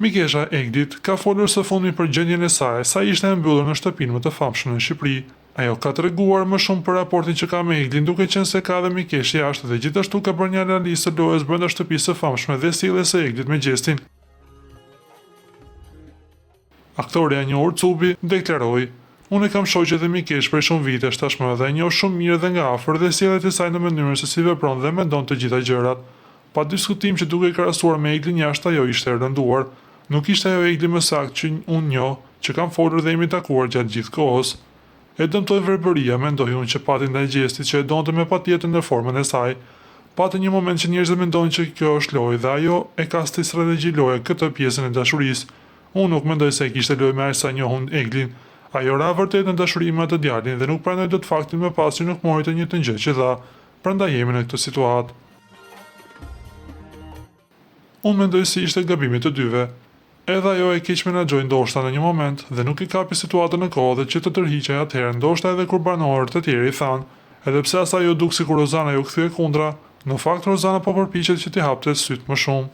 Mikesha Eglit ka folur së fundmi për gjendjen e saj sa ishte e mbyllur në shtëpinë më të famshme në Shqipëri. Ajo ka treguar më shumë për raportin që ka me Eglin, duke qenë se ka dhe Mikesh jashtë dhe gjithashtu ka bërë një analizë të lojës brenda shtëpisë së famshme dhe sjelljes së Eglit me gjestin. Aktoreja e njohur Cubi deklaroi: "Unë kam shoqe dhe Mikesh për shumë vitesh tashmë dhe e njoh shumë mirë dhe nga afër dhe sjelljet e saj në mënyrën se si vepron dhe mendon të gjitha gjërat. Pa diskutim që duke krahasuar me Eglin jashtë ajo ishte e rënduar. Nuk ishte ajo Egli më saktë që unë njoh, që kam folur dhe jemi takuar gjatë gjithë kohës. E dëmtoi verbëria, mendoi unë, që pati ndaj gjestit që e donte me patjetër në formën e saj. Pati një moment që njerëzit mendojnë që kjo është lojë dhe ajo e ka si strategji loje këtë pjesën e dashurisë. Unë nuk mendoj se e kishte lojë me aq sa njohun Eglin. Ajo ra vërtet në dashuri me atë djalin dhe nuk pranoi dot faktin më pas që nuk mori të njëjtën gjë që dha. Prandaj jemi në këtë situatë. Unë mendoj se ishte gabimi të dyve. Edhe ajo e keq menaxhoi ndoshta në një moment dhe nuk i kapi situatën në kohë dhe që të tërhiqej atëherë, ndoshta edhe kur banorët e tjerë i thanë, edhe pse asaj u duk sikur Rozana ju kthye kundra, në fakt Rozana po përpiqet që t'i hapte syt më shumë.